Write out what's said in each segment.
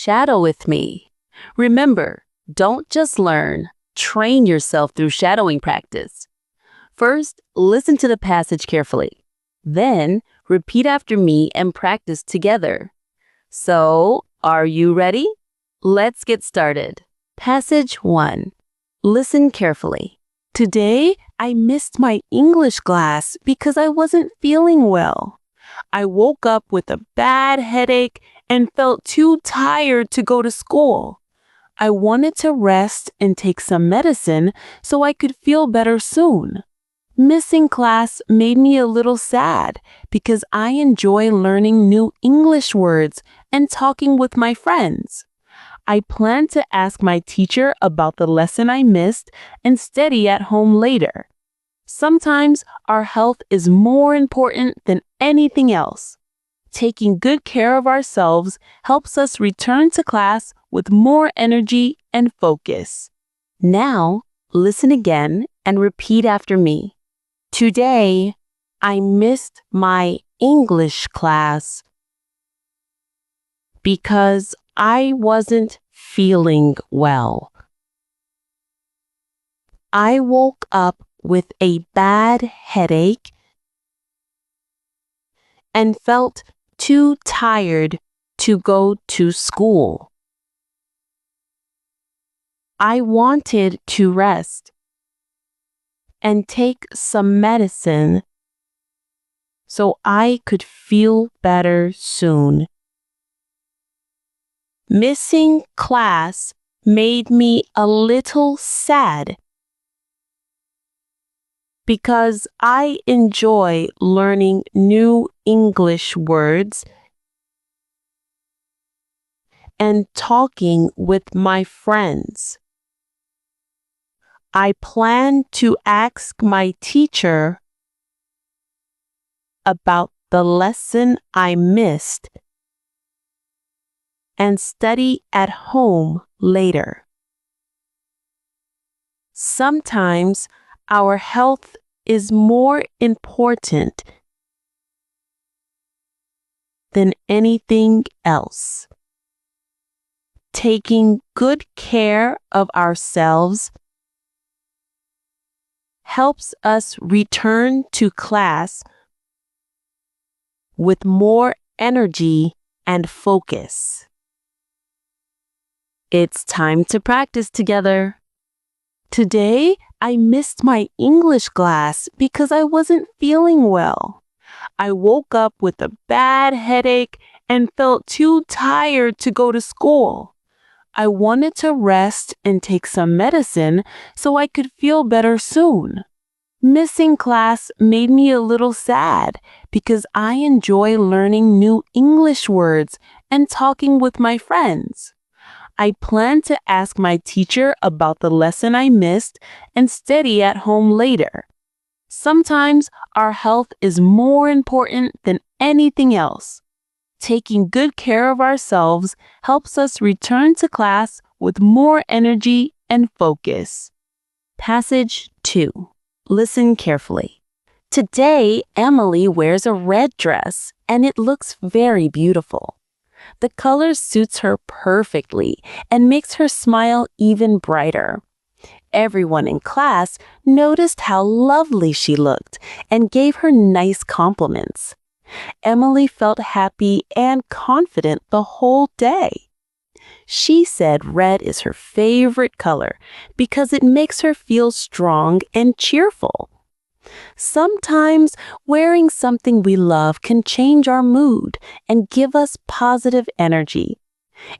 shadow with me. Remember, don't just learn, train yourself through shadowing practice. First, listen to the passage carefully. Then, repeat after me and practice together. So, are you ready? Let's get started. Passage 1. Listen carefully. Today, I missed my English class because I wasn't feeling well. I woke up with a bad headache and felt too tired to go to school. I wanted to rest and take some medicine so I could feel better soon. Missing class made me a little sad because I enjoy learning new English words and talking with my friends. I plan to ask my teacher about the lesson I missed and study at home later. Sometimes our health is more important than anything else. Taking good care of ourselves helps us return to class with more energy and focus. Now, listen again and repeat after me. Today, I missed my English class because I wasn't feeling well. I woke up with a bad headache and felt too tired to go to school. I wanted to rest and take some medicine so I could feel better soon. Missing class made me a little sad because I enjoy learning new English words and talking with my friends. I plan to ask my teacher about the lesson I missed and study at home later. Sometimes our health is more important than anything else. Taking good care of ourselves helps us return to class with more energy and focus. It's time to practice together. Today, I missed my English class because I wasn't feeling well. I woke up with a bad headache and felt too tired to go to school. I wanted to rest and take some medicine so I could feel better soon. Missing class made me a little sad because I enjoy learning new English words and talking with my friends. I plan to ask my teacher about the lesson I missed and study at home later. Sometimes our health is more important than anything else. Taking good care of ourselves helps us return to class with more energy and focus. Passage 2. Listen carefully. Today, Emily wears a red dress and it looks very beautiful. The color suits her perfectly and makes her smile even brighter. Everyone in class noticed how lovely she looked and gave her nice compliments. Emily felt happy and confident the whole day. She said red is her favorite color because it makes her feel strong and cheerful. Sometimes wearing something we love can change our mood and give us positive energy.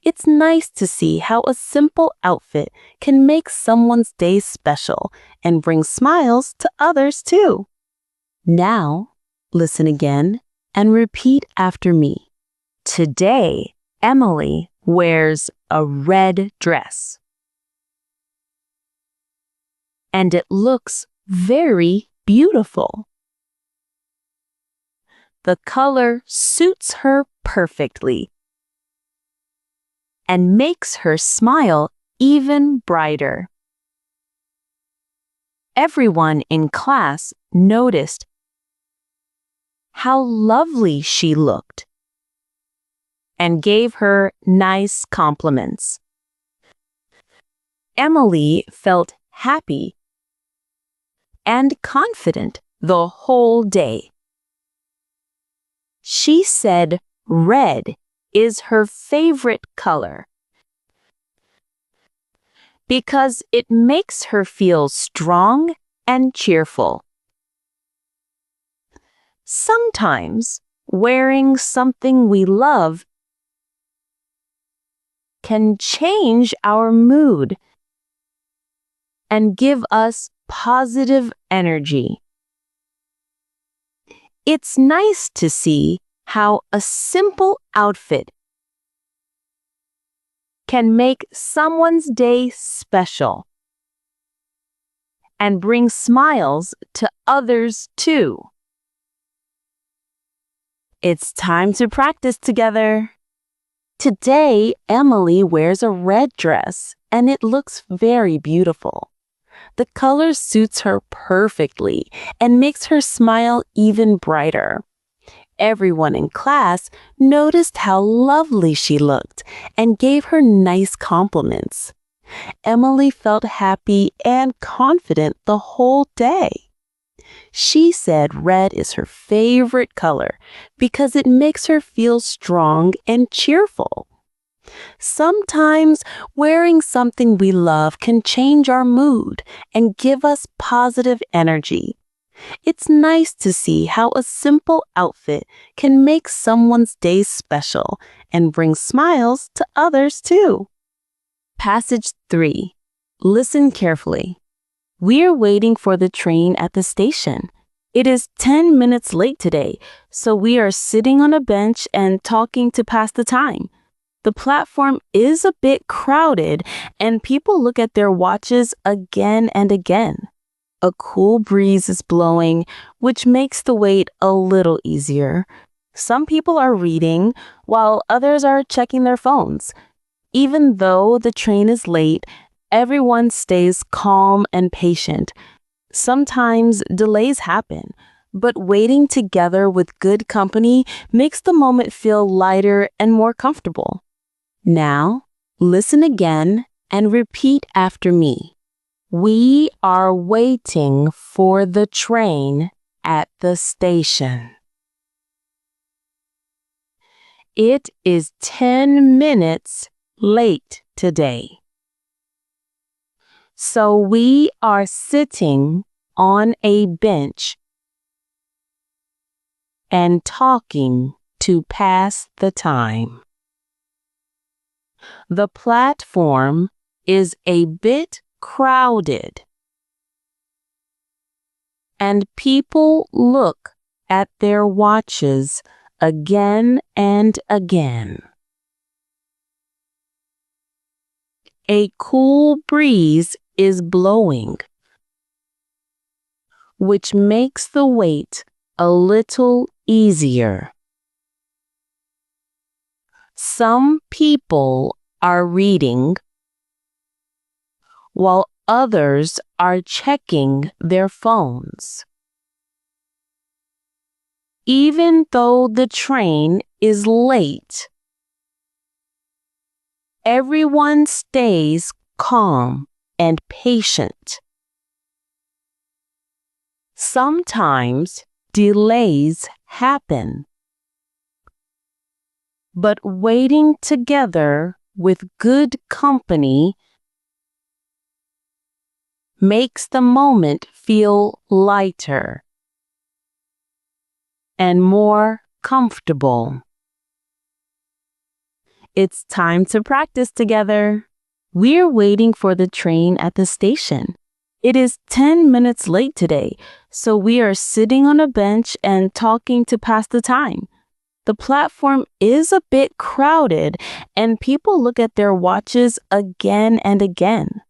It's nice to see how a simple outfit can make someone's day special and bring smiles to others too. Now, listen again and repeat after me. Today, Emily wears a red dress. And it looks very beautiful. The color suits her perfectly and makes her smile even brighter. Everyone in class noticed how lovely she looked and gave her nice compliments. Emily felt happy and confident the whole day. She said red is her favorite color because it makes her feel strong and cheerful. Sometimes wearing something we love can change our mood and give us positive energy. It's nice to see how a simple outfit can make someone's day special and bring smiles to others too. It's time to practice together. Today, Emily wears a red dress and it looks very beautiful. The color suits her perfectly and makes her smile even brighter. Everyone in class noticed how lovely she looked and gave her nice compliments. Emily felt happy and confident the whole day. She said red is her favorite color because it makes her feel strong and cheerful. Sometimes wearing something we love can change our mood and give us positive energy. It's nice to see how a simple outfit can make someone's day special and bring smiles to others too. Passage 3. Listen carefully. We're waiting for the train at the station. It is 10 minutes late today, so we are sitting on a bench and talking to pass the time. The platform is a bit crowded and people look at their watches again and again. A cool breeze is blowing, which makes the wait a little easier. Some people are reading, while others are checking their phones. Even though the train is late, everyone stays calm and patient. Sometimes delays happen, but waiting together with good company makes the moment feel lighter and more comfortable. Now, listen again and repeat after me. We are waiting for the train at the station. It is 10 minutes late today. So we are sitting on a bench and talking to pass the time. The platform is a bit crowded, and people look at their watches again and again. A cool breeze is blowing, which makes the wait a little easier. Some people are reading, while others are checking their phones. Even though the train is late, everyone stays calm and patient. Sometimes delays happen, but waiting together with good company makes the moment feel lighter and more comfortable. It's time to practice together. We're waiting for the train at the station. It is 10 minutes late today, so we are sitting on a bench and talking to pass the time. The platform is a bit crowded and people look at their watches again and again.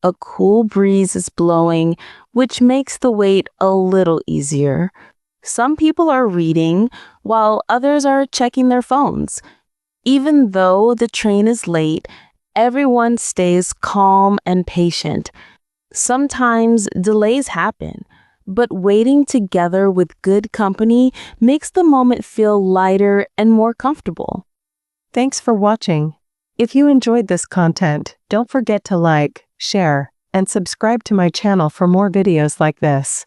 A cool breeze is blowing, which makes the wait a little easier. Some people are reading, while others are checking their phones. Even though the train is late, everyone stays calm and patient. Sometimes delays happen, but waiting together with good company makes the moment feel lighter and more comfortable. Thanks for watching. If you enjoyed this content, don't forget to like, share, and subscribe to my channel for more videos like this.